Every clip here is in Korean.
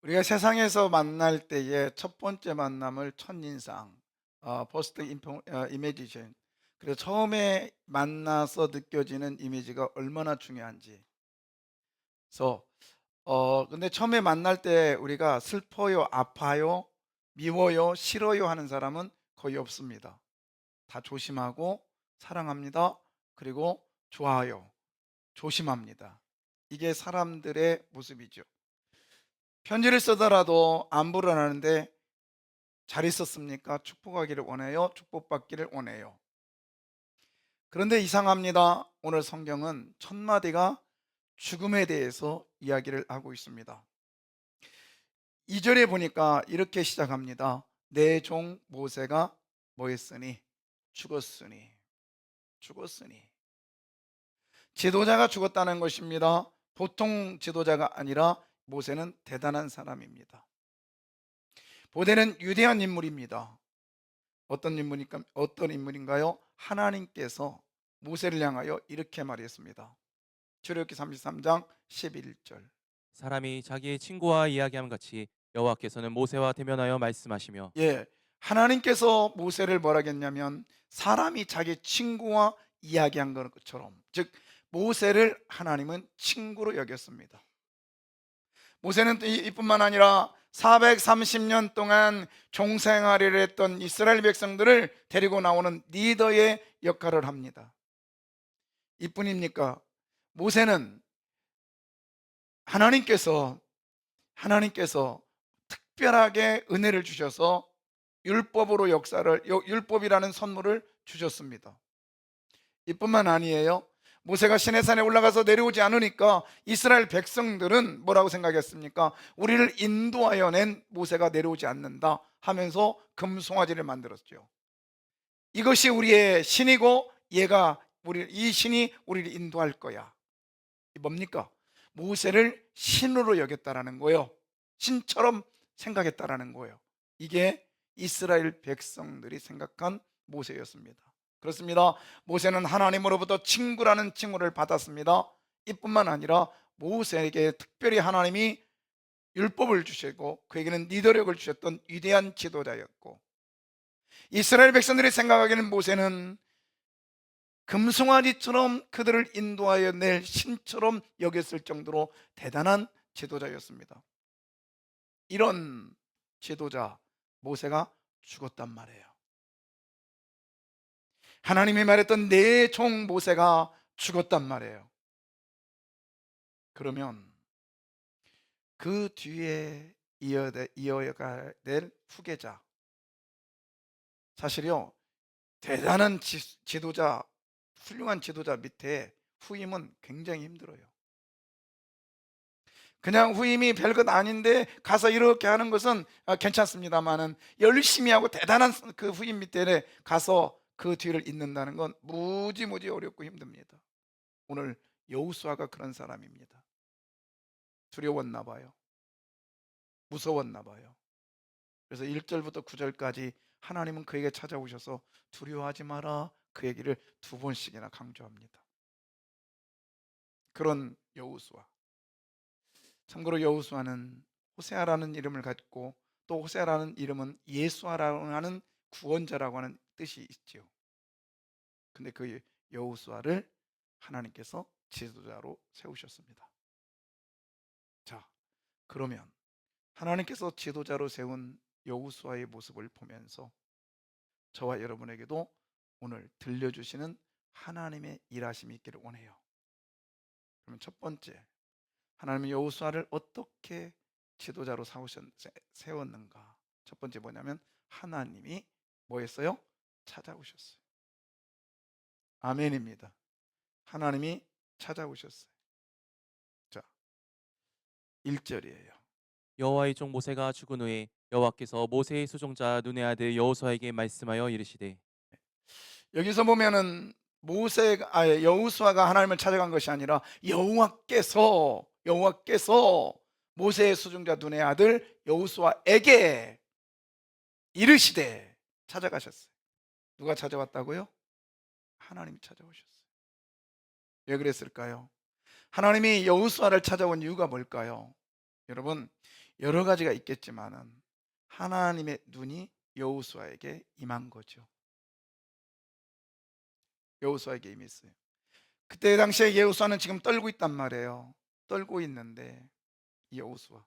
우리가 세상에서 만날 때의 첫 번째 만남을 첫인상, 퍼스트 이미지션. 그래서 처음에 만나서 느껴지는 이미지가 얼마나 중요한지. 그래서 근데 처음에 만날 때 우리가 슬퍼요, 아파요, 미워요, 싫어요 하는 사람은 거의 없습니다. 다 조심하고 사랑합니다. 그리고 좋아요, 조심합니다. 이게 사람들의 모습이죠. 편지를 쓰더라도 안부를 하는데 잘 있었습니까? 축복하기를 원해요. 축복받기를 원해요. 그런데 이상합니다. 오늘 성경은 첫 마디가 죽음에 대해서 이야기를 하고 있습니다. 2절에 보니까 이렇게 시작합니다. 내 종 모세가 뭐 했으니? 죽었으니. 죽었으니. 지도자가 죽었다는 것입니다. 보통 지도자가 아니라 모세는 대단한 사람입니다. 모세는 위대한 인물입니다. 어떤 인물인가요? 하나님께서 모세를 향하여 이렇게 말했습니다. 출애굽기 33장 11절. 사람이 자기의 친구와 이야기함 같이 여호와께서는 모세와 대면하여 말씀하시며 예, 하나님께서 모세를 뭐라 했냐면 사람이 자기 친구와 이야기한 것처럼, 즉 모세를 하나님은 친구로 여겼습니다. 모세는 이뿐만 아니라 430년 동안 종생활을 했던 이스라엘 백성들을 데리고 나오는 리더의 역할을 합니다. 이뿐입니까? 모세는 하나님께서 특별하게 은혜를 주셔서 율법으로 율법이라는 선물을 주셨습니다. 이뿐만 아니에요. 모세가 시내산에 올라가서 내려오지 않으니까 이스라엘 백성들은 뭐라고 생각했습니까? 우리를 인도하여 낸 모세가 내려오지 않는다 하면서 금송아지를 만들었죠. 이것이 우리의 신이고 이 신이 우리를 인도할 거야. 이 뭡니까? 모세를 신으로 여겼다라는 거예요. 신처럼 생각했다라는 거예요. 이게 이스라엘 백성들이 생각한 모세였습니다. 그렇습니다. 모세는 하나님으로부터 친구라는 칭호를 받았습니다. 이뿐만 아니라 모세에게 특별히 하나님이 율법을 주시고 그에게는 리더력을 주셨던 위대한 지도자였고, 이스라엘 백성들이 생각하기에는 모세는 금송아지처럼 그들을 인도하여 낼 신처럼 여겼을 정도로 대단한 지도자였습니다. 이런 지도자 모세가 죽었단 말이에요. 하나님이 말했던 내 종 모세가 죽었단 말이에요. 그러면 그 뒤에 이어가야 될 후계자, 사실요, 대단한 지도자, 훌륭한 지도자 밑에 후임은 굉장히 힘들어요. 그냥 후임이 별것 아닌데 가서 이렇게 하는 것은 괜찮습니다만은, 열심히 하고 대단한 그 후임 밑에 가서 그 뒤를 잇는다는 건 무지무지 어렵고 힘듭니다. 오늘 여호수아가 그런 사람입니다. 두려웠나 봐요. 무서웠나 봐요. 그래서 1절부터 9절까지 하나님은 그에게 찾아오셔서 두려워하지 마라, 그 얘기를 두 번씩이나 강조합니다. 그런 여호수아. 참고로 여호수아는 호세아라는 이름을 갖고, 또 호세아라는 이름은 예수아라고 하는 구원자라고 하는 뜻이 있지요. 근데 그 여호수아를 하나님께서 지도자로 세우셨습니다. 자, 그러면 하나님께서 지도자로 세운 여호수아의 모습을 보면서 저와 여러분에게도 오늘 들려주시는 하나님의 일하심이 있기를 원해요. 그러면 첫 번째, 하나님은 여호수아를 어떻게 지도자로 세웠는가? 첫 번째 뭐냐면 하나님이 뭐 했어요? 찾아오셨어요. 아멘입니다. 하나님이 찾아오셨어요. 자, 1절이에요. 여호와의 종 모세가 죽은 후에 여호와께서 모세의 수종자 눈의 아들 여호수아에게 말씀하여 이르시되 여기서 보면은 여호수아가 하나님을 찾아간 것이 아니라 여호와께서 모세의 수종자 눈의 아들 여호수아에게 이르시되 찾아가셨어요. 누가 찾아왔다고요? 하나님이 찾아오셨어요. 왜 그랬을까요? 하나님이 여호수아를 찾아온 이유가 뭘까요? 여러분, 여러 가지가 있겠지만은 하나님의 눈이 여호수아에게 임한 거죠. 여호수아에게 임했어요. 그때 당시에 여호수아는 지금 떨고 있단 말이에요. 떨고 있는데 이 여호수아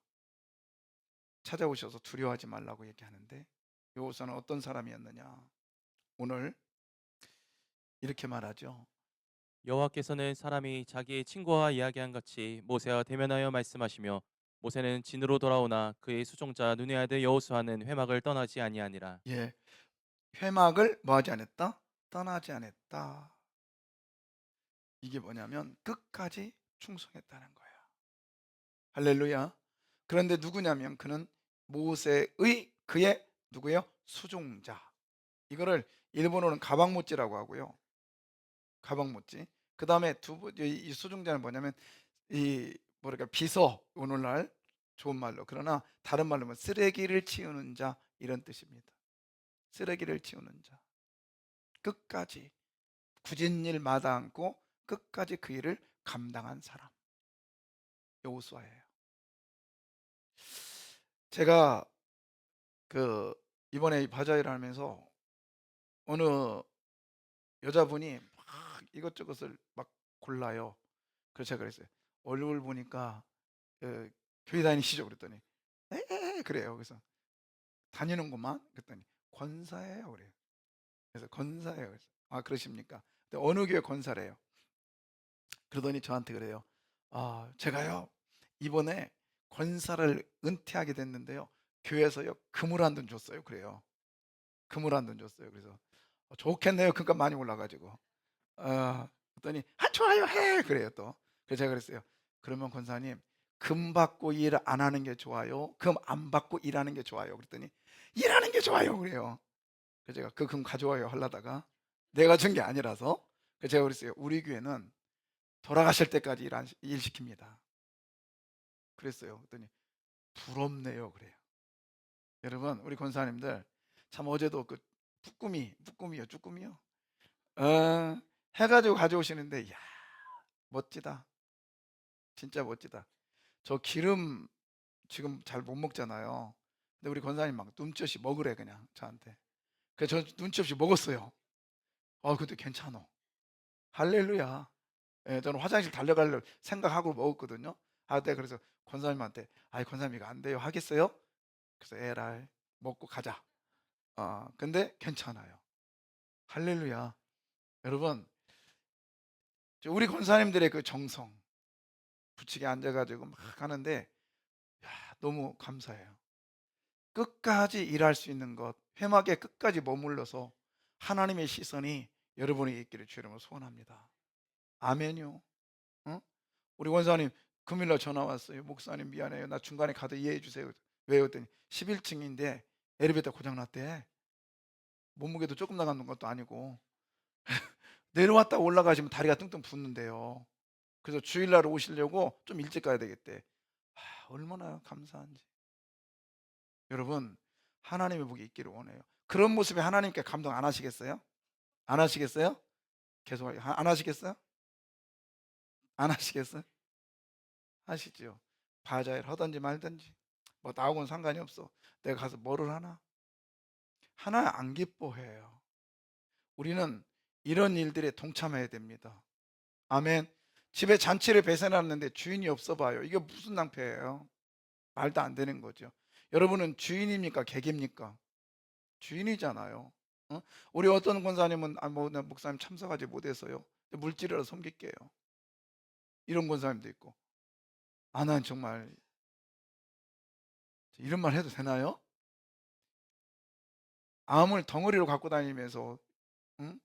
찾아오셔서 두려워하지 말라고 얘기하는데, 여호수아는 어떤 사람이었느냐? 오늘 이렇게 말하죠. 여호와께서는 사람이 자기의 친구와 이야기한 같이 모세와 대면하여 말씀하시며 모세는 진으로 돌아오나 그의 수종자 눈의 아들 여호수아는 회막을 떠나지 아니하니라. 예, 회막을 뭐하지 않았다? 떠나지 않았다. 이게 뭐냐면 끝까지 충성했다는 거야. 할렐루야. 그런데 누구냐면 그는 모세의 그의 누구예요? 수종자. 이거를 일본어는 가방모찌라고 하고요. 가방모찌. 그 다음에 이 수종자는 뭐냐면 이 뭐랄까 비서, 오늘날 좋은 말로, 그러나 다른 말로 하면 쓰레기를 치우는 자, 이런 뜻입니다. 쓰레기를 치우는 자. 끝까지 굳은 일 마다 않고 끝까지 그 일을 감당한 사람, 여호수아예요. 제가 그 이번에 이 바자회를 하면서 어느 여자분이 막 이것저것을 막 골라요. 그래서 제가 그랬어요. 얼굴 보니까 교회 다니시죠? 그랬더니 에 그래요. 그래서 다니는구만. 그랬더니 권사예요. 그래요. 그래서 권사예요. 그래서 아 그러십니까? 근데 어느 교회 권사래요. 그러더니 저한테 그래요. 아 제가요 이번에 권사를 은퇴하게 됐는데요, 교회에서요 금을 한 돈 줬어요. 그래요. 금을 한 돈 줬어요. 그래서 좋겠네요. 그러니까 많이 올라가지고. 그랬더니 아 좋아요 해 그래요 또. 그래서 제가 그랬어요. 그러면 권사님 금 받고 일 안 하는 게 좋아요? 금 안 받고 일하는 게 좋아요? 그랬더니 일하는 게 좋아요 그래요. 그래서 제가 그 금 가져와요 하려다가 내가 준 게 아니라서, 그래서 제가 그랬어요. 우리 교회는 돌아가실 때까지 일 시킵니다. 그랬어요. 그랬더니 부럽네요 그래요. 여러분 우리 권사님들 참 어제도 그 쭈꾸미요 해가지고 가져오시는데, 야 멋지다. 진짜 멋지다. 저 기름 지금 잘 못 먹잖아요. 근데 우리 권사님 막 눈치 없이 먹으래 그냥 저한테. 그래서 저 눈치 없이 먹었어요. 근데 괜찮어. 할렐루야. 예, 저는 화장실 달려갈 생각하고 먹었거든요. 네, 그래서 권사님한테 아이 권사님 이거 안 돼요 하겠어요? 그래서 에라이 먹고 가자. 근데 괜찮아요. 할렐루야. 여러분 우리 권사님들의 그 정성, 부치게 앉아가지고 막 하는데 야, 너무 감사해요. 끝까지 일할 수 있는 것, 회막에 끝까지 머물러서 하나님의 시선이 여러분에게 있기를 주의 이름으로 소원합니다. 아멘요. 어? 우리 원사님 금요일날 전화 왔어요. 목사님 미안해요. 나 중간에 가도 이해해 주세요. 왜요? 그랬더니 11층인데 엘리베이터 고장났대. 몸무게도 조금 나가는 것도 아니고 내려왔다 올라가시면 다리가 뚱뚱 붓는데요. 그래서 주일날 오시려고 좀 일찍 가야 되겠대. 얼마나 감사한지. 여러분 하나님의 복이 있기를 원해요. 그런 모습에 하나님께 감동 안 하시겠어요? 안 하시겠어요? 계속 안 하시겠어요? 안 하시겠어요? 하시죠. 바자회를 하든지 말든지 뭐 나하고는 상관이 없어. 내가 가서 뭐를 하나? 하나 안 기뻐해요. 우리는 이런 일들에 동참해야 됩니다. 아멘. 집에 잔치를 배세놨는데 주인이 없어 봐요. 이게 무슨 낭패예요? 말도 안 되는 거죠. 여러분은 주인입니까? 객입니까? 주인이잖아요. 우리 어떤 권사님은 나 목사님 참석하지 못해서요. 물질이라도 섬길게요. 이런 권사님도 있고. 난 정말 이런 말 해도 되나요? 암을 덩어리로 갖고 다니면서 응?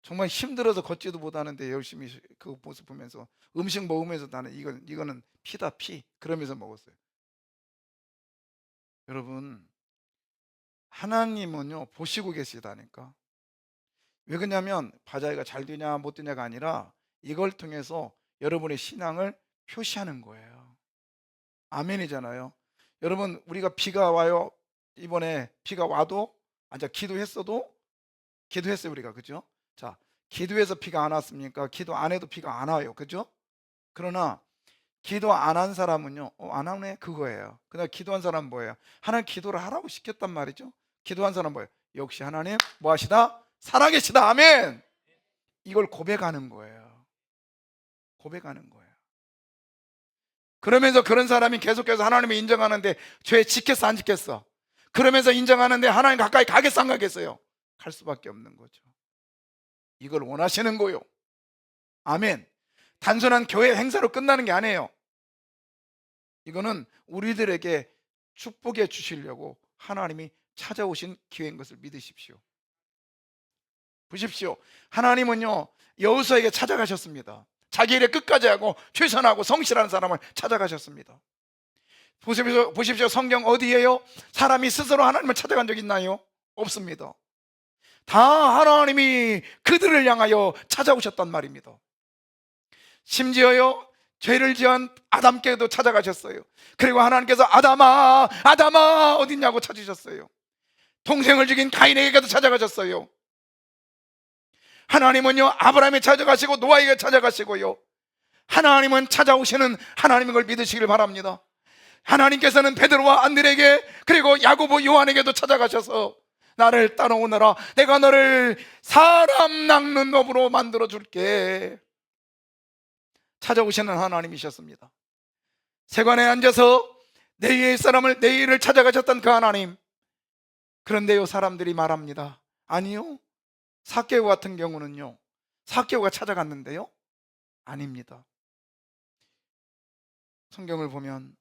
정말 힘들어서 걷지도 못하는데 열심히 그 모습 보면서 음식 먹으면서 나는 이거는 피다 피 그러면서 먹었어요. 여러분 하나님은요 보시고 계시다니까. 왜 그러냐면 바자회가 잘 되냐 못 되냐가 아니라 이걸 통해서 여러분의 신앙을 표시하는 거예요. 아멘이잖아요. 여러분 우리가 비가 와요. 이번에 비가 와도 기도했어요 우리가. 그죠? 자, 기도해서 비가 안 왔습니까? 기도 안 해도 비가 안 와요. 그죠? 그러나 기도 안 한 사람은요, 안 하네 그거예요. 그다음 기도한 사람은 뭐예요? 하나님 기도를 하라고 시켰단 말이죠. 기도한 사람은 뭐예요? 역시 하나님 뭐 하시다? 살아계시다. 아멘. 이걸 고백하는 거예요. 고백하는 거예요. 그러면서 그런 사람이 계속해서 하나님을 인정하는데 죄 지켰어 안 지켰어? 그러면서 인정하는데 하나님 가까이 가겠어 안 가겠어요? 갈 수밖에 없는 거죠. 이걸 원하시는 거요. 아멘. 단순한 교회 행사로 끝나는 게 아니에요. 이거는 우리들에게 축복해 주시려고 하나님이 찾아오신 기회인 것을 믿으십시오. 보십시오. 하나님은요, 여호수아에게 찾아가셨습니다. 자기 일에 끝까지 하고 최선하고 성실한 사람을 찾아가셨습니다. 보십시오. 성경 어디에요? 사람이 스스로 하나님을 찾아간 적 있나요? 없습니다. 다 하나님이 그들을 향하여 찾아오셨단 말입니다. 심지어요, 죄를 지은 아담께도 찾아가셨어요. 그리고 하나님께서 아담아 아담아 어딨냐고 찾으셨어요. 동생을 죽인 가인에게도 찾아가셨어요. 하나님은요, 아브라함에 찾아가시고 노아에게 찾아가시고요, 하나님은 찾아오시는 하나님인 걸 믿으시길 바랍니다. 하나님께서는 베드로와 안드레에게 그리고 야고보 요한에게도 찾아가셔서 나를 따라오너라, 내가 너를 사람 낚는 법으로 만들어 줄게. 찾아오시는 하나님이셨습니다. 세관에 앉아서 내 사람을 내 일을 찾아가셨던 그 하나님. 그런데요, 사람들이 말합니다. 아니요, 삭개오 같은 경우는요, 삭개오가 찾아갔는데요, 아닙니다. 성경을 보면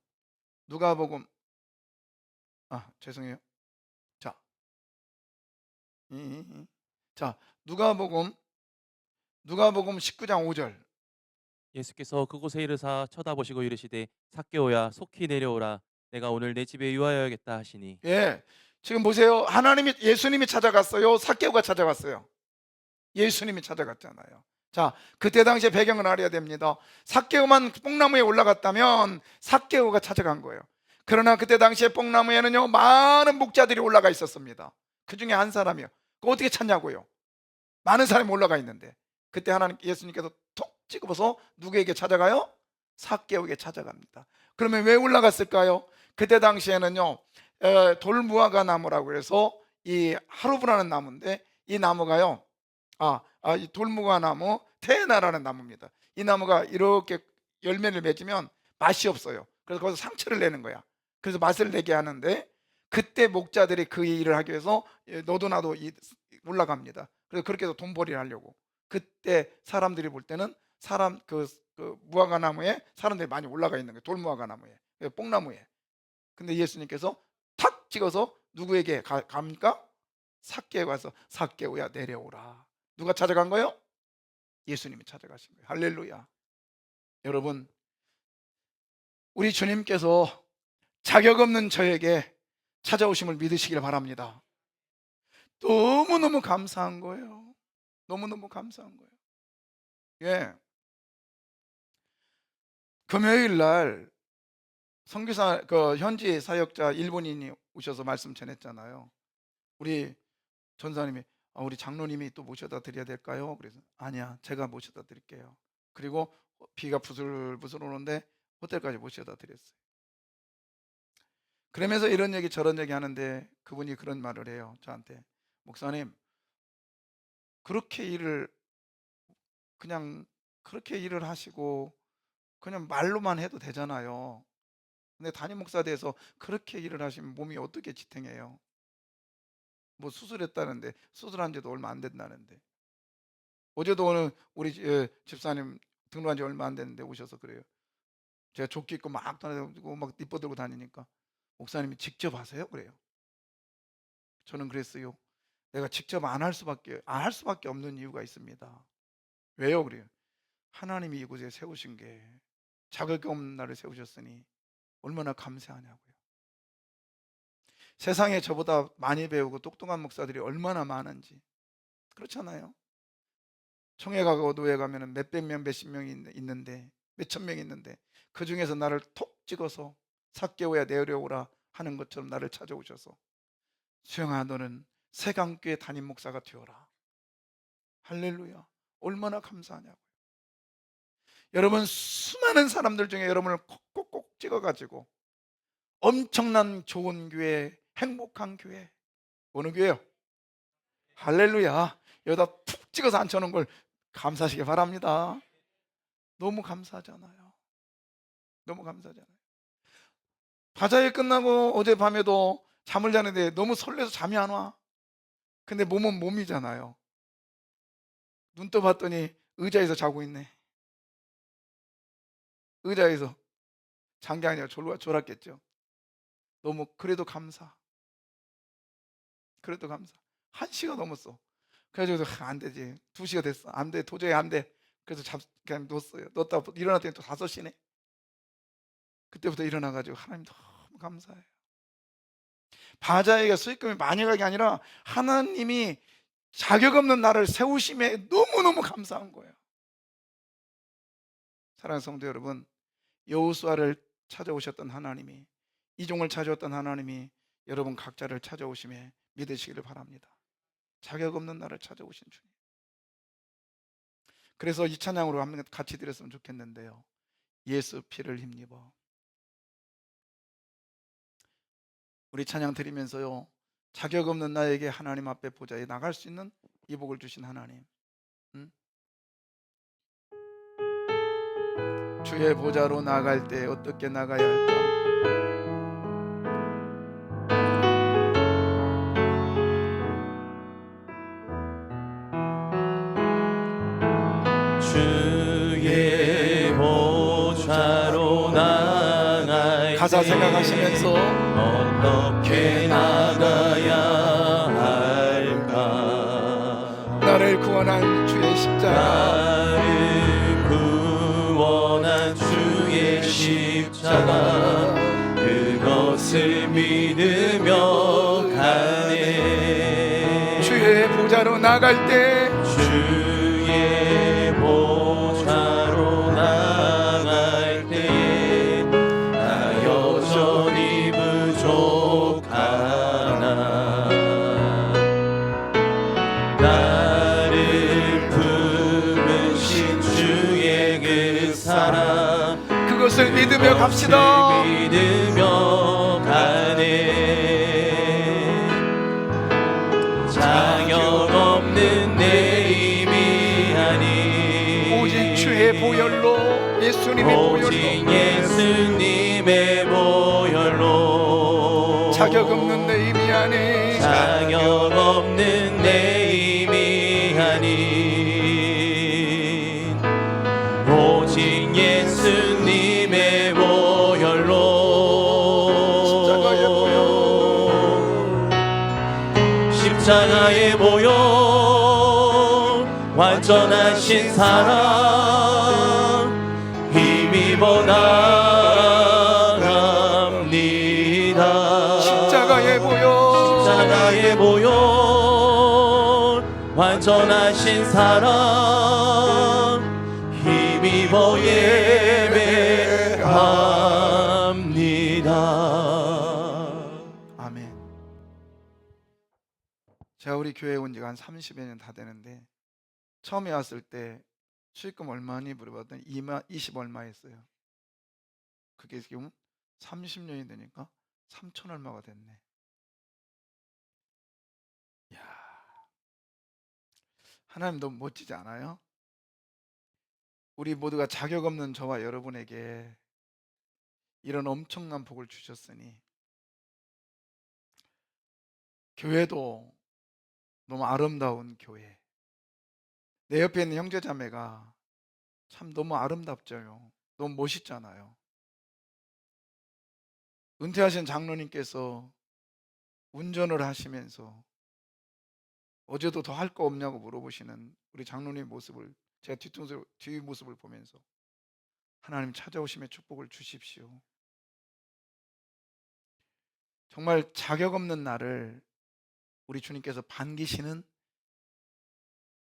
누가복음 죄송해요. 자, 자 누가복음 19장 5절. 예수께서 그곳에 이르사 쳐다보시고 이르시되 삭개오야 속히 내려오라 내가 오늘 내 집에 유하여야겠다 하시니. 예, 지금 보세요. 예수님이 찾아갔어요? 삭개오가 찾아갔어요? 예수님이 찾아갔잖아요. 자, 그때 당시의 배경을 알아야 됩니다. 삭개오만 뽕나무에 올라갔다면 삭개오가 찾아간 거예요. 그러나 그때 당시에 뽕나무에는요, 많은 목자들이 올라가 있었습니다. 그 중에 한 사람이요. 그거 어떻게 찾냐고요? 많은 사람이 올라가 있는데 그때 예수님께서 톡 찍어서 누구에게 찾아가요? 삭개오에게 찾아갑니다. 그러면 왜 올라갔을까요? 그때 당시에는요, 돌무화과 나무라고 해서 이 하루브라는 나무인데, 이 나무가요, 이 돌무화 나무 테에나라는 나무입니다. 이 나무가 이렇게 열매를 맺으면 맛이 없어요. 그래서 거기서 상처를 내는 거야. 그래서 맛을 내게 하는데, 그때 목자들이 그 일을 하기 위해서 너도 나도 올라갑니다. 그래서 그렇게 해서 돈벌이를 하려고. 그때 사람들이 볼 때는 그 무화과 나무에 사람들이 많이 올라가 있는 거예요. 돌무화과 나무에, 뽕나무에. 근데 예수님께서 탁 찍어서 누구에게 갑니까? 삭개오 가서 삭개오야 내려오라. 누가 찾아간 거예요? 예수님이 찾아가신 거예요. 할렐루야. 여러분, 우리 주님께서 자격 없는 저에게 찾아오심을 믿으시길 바랍니다. 너무너무 감사한 거예요. 너무너무 감사한 거예요. 예. 금요일 날 선교사 현지 사역자 일본인이 오셔서 말씀 전했잖아요. 우리 전사님이 우리 장로님이 또 모셔다 드려야 될까요? 그래서 아니야, 제가 모셔다 드릴게요. 그리고 비가 부슬부슬 오는데 호텔까지 모셔다 드렸어요. 그러면서 이런 얘기 저런 얘기 하는데 그분이 그런 말을 해요. 저한테, 목사님, 그렇게 일을 그냥 그렇게 일을 하시고 그냥 말로만 해도 되잖아요. 근데 담임 목사 돼서 그렇게 일을 하시면 몸이 어떻게 지탱해요? 뭐 수술했다는데, 수술한 지도 얼마 안 된다는데. 어제도 오늘 우리 집사님 등록한 지 얼마 안 됐는데 오셔서 그래요. 제가 조끼 입고 막 다니고 막 뒷뻗들고 다니니까 목사님이 직접 하세요? 그래요. 저는 그랬어요. 내가 직접 안 할 수밖에 없는 이유가 있습니다. 왜요? 그래요. 하나님이 이곳에 세우신 게 자격 없는 나를 세우셨으니 얼마나 감사하냐고요. 세상에 저보다 많이 배우고 똑똑한 목사들이 얼마나 많은지. 그렇잖아요. 청해 가고 노예 가면은 몇백 명, 몇십 명이 있는데, 몇천 명이 있는데, 그 중에서 나를 톡 찍어서 삭개오야 내려오라 하는 것처럼 나를 찾아오셔서, 수영아 너는 세강교회 담임 목사가 되어라. 할렐루야. 얼마나 감사하냐고요. 여러분 수많은 사람들 중에 여러분을 콕콕콕 찍어가지고 엄청난 좋은 교회, 행복한 교회, 어느 교회요? 할렐루야. 여기다 푹 찍어서 앉혀놓은 걸 감사하시기 바랍니다. 너무 감사하잖아요. 너무 감사하잖아요. 바자회 끝나고 어젯밤에도 잠을 자는데 너무 설레서 잠이 안 와. 근데 몸은 몸이잖아요. 눈 떠봤더니 의자에서 자고 있네. 의자에서 잔 게 아니라 졸았겠죠. 너무 그래도 감사. 그래도 감사. 1시가 넘었어. 그래가지고 안 되지. 2시가 됐어. 안 돼. 도저히 안 돼. 그래서 그냥 놨어요. 놨다 일어났더니 또 5시네. 그때부터 일어나가지고 하나님 너무 감사해요. 바자회가 수익금이 많이 가게 아니라 하나님이 자격 없는 나를 세우심에 너무너무 감사한 거예요. 사랑하는 성도 여러분, 여호수아를 찾아오셨던 하나님이, 이종을 찾아왔던 하나님이 여러분 각자를 찾아오심에 믿으시기를 바랍니다. 자격 없는 나를 찾아오신 주님. 그래서 이 찬양으로 한번 같이 드렸으면 좋겠는데요. 예수 피를 힘입어. 우리 찬양 드리면서요, 자격 없는 나에게 하나님 앞에 보좌에 나갈 수 있는 이 복을 주신 하나님, 주의 보좌로 나갈 때 어떻게 나가야 할까? 주의 보좌로 나갈 가사 때 생각하시면서 어떻게 나가야 할까? 나를 구원한 주의 십자가, 나를 구원한 주의 십자가, 그것을 믿으며 가네. 주의 보좌로 나갈 때 주의 보좌로 나갈 때에 나 여전히 부족하나. 나를 품으신 주의 그 사랑, 그것을 믿으며 갑시다. 그것을 믿으며 가네. 자격 없는 내 힘이 아닌 오직 주의 보혈로, 예수님의 오직 보혈로, 예수님의 보혈로 자격 없는 내 힘이 아닌 자격 없는 내 힘이 아닌 오직 예수님의 보혈로 십자가의 보혈 완전하신 사랑 힘입어 나갑니다. 십자가의 보혈, 십자가의 보혈 완전하신 사랑 힘입어 예배합니다. 아멘. 제가 우리 교회에 온 지가 한 30여 년 다 되는데, 처음에 왔을 때 수익금 얼마니 물어봤더니 20 얼마였어요. 그게 지금 30년이 되니까 3천 얼마가 됐네. 야, 하나님 너무 멋지지 않아요? 우리 모두가 자격 없는 저와 여러분에게 이런 엄청난 복을 주셨으니, 교회도 너무 아름다운 교회, 내 옆에 있는 형제자매가 참 너무 아름답죠. 너무 멋있잖아요. 은퇴하신 장로님께서 운전을 하시면서 어제도 더 할 거 없냐고 물어보시는 우리 장로님 모습을 제가 뒤 모습을 보면서 하나님 찾아오심의 축복을 주십시오. 정말 자격 없는 나를 우리 주님께서 반기시는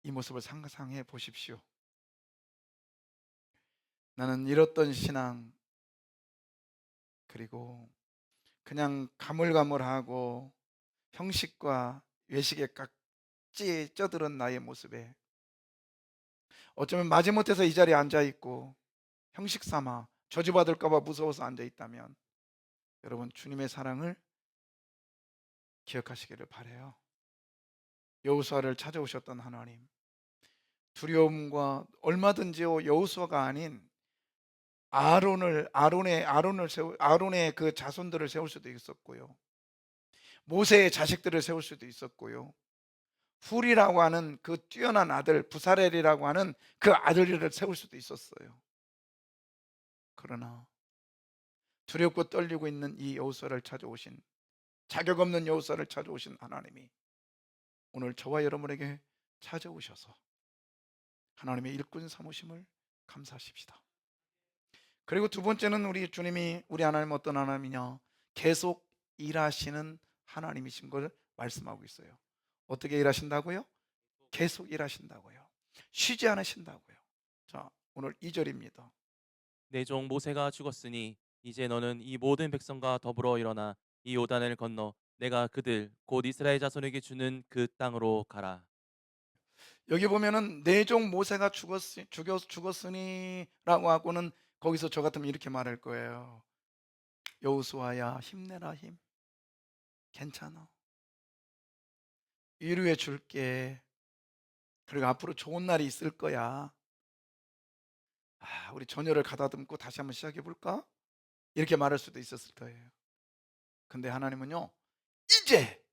이 모습을 상상해 보십시오. 나는 잃었던 신앙, 그리고 그냥 가물가물하고 형식과 외식에 깍지 쪄들은 나의 모습에 어쩌면 마지못해서 이 자리에 앉아 있고 형식 삼아 저주받을까 봐 무서워서 앉아 있다면 여러분 주님의 사랑을 기억하시기를 바라요. 여호수아를 찾아오셨던 하나님, 두려움과 얼마든지요 여호수아가 아닌 아론의 그 자손들을 세울 수도 있었고요, 모세의 자식들을 세울 수도 있었고요, 훌이라고 하는 그 뛰어난 아들 부사렐이라고 하는 그 아들을 세울 수도 있었어요. 그러나 두렵고 떨리고 있는 이 여호수아를 찾아오신, 자격 없는 여호수아를 찾아오신 하나님이 오늘 저와 여러분에게 찾아오셔서 하나님의 일꾼 삼으심을 감사하십시다. 그리고 두 번째는 우리 주님이, 우리 하나님 어떤 하나님이냐, 계속 일하시는 하나님이신 걸 말씀하고 있어요. 어떻게 일하신다고요? 계속 일하신다고요. 쉬지 않으신다고요. 자, 오늘 2절입니다. 내 종 모세가 죽었으니 이제 너는 이 모든 백성과 더불어 일어나 이 요단을 건너 내가 그들 곧 이스라엘 자손에게 주는 그 땅으로 가라. 여기 보면은 내 종 모세가 죽었으니라고 하고는 거기서 저 같으면 이렇게 말할 거예요. 여호수아야 힘내라, 힘. 괜찮아. 위로해 줄게. 그리고 앞으로 좋은 날이 있을 거야. 우리 전열을 가다듬고 다시 한번 시작해 볼까? 이렇게 말할 수도 있었을 거예요. 근데 하나님은요, 이제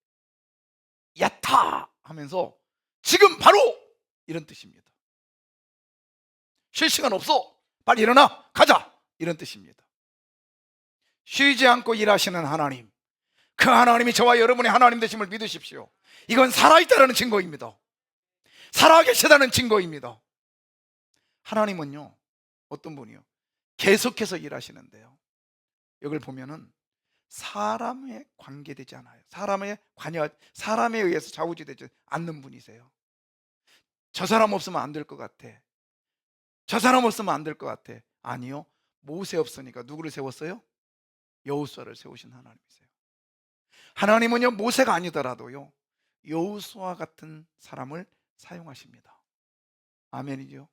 야타 하면서 지금 바로 이런 뜻입니다. 쉴 시간 없어. 빨리 일어나. 가자. 이런 뜻입니다. 쉬지 않고 일하시는 하나님, 그 하나님이 저와 여러분의 하나님 되심을 믿으십시오. 이건 살아있다는 증거입니다. 살아계시다는 증거입니다. 하나님은요, 어떤 분이요? 계속해서 일하시는데요, 여기를 보면은 사람에 관계되지 않아요. 사람에 의해서 좌우지되지 않는 분이세요. 저 사람 없으면 안 될 것 같아. 저 사람 없으면 안 될 것 같아. 아니요. 모세 없으니까 누구를 세웠어요? 여호수아를 세우신 하나님이세요. 하나님은요, 모세가 아니더라도요, 여호수아 같은 사람을 사용하십니다. 아멘이죠.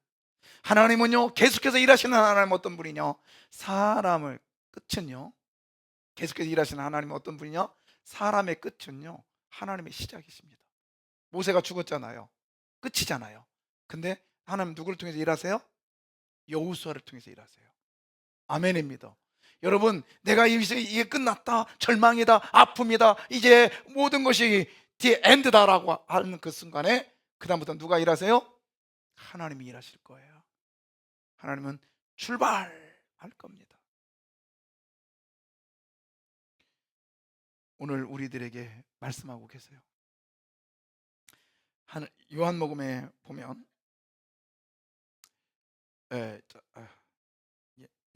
하나님은요, 계속해서 일하시는 하나님 어떤 분이냐? 사람을 끝은요, 계속해서 일하시는 하나님은 어떤 분이냐? 사람의 끝은요, 하나님의 시작이십니다. 모세가 죽었잖아요. 끝이잖아요. 근데 하나님 누구를 통해서 일하세요? 여호수아를 통해서 일하세요. 아멘입니다. 여러분, 내가 이게 끝났다, 절망이다, 아픔이다, 이제 모든 것이 the end다라고 하는 그 순간에 그다음부터 누가 일하세요? 하나님이 일하실 거예요. 하나님은 출발할 겁니다. 오늘 우리들에게 말씀하고 계세요. 요한복음에 보면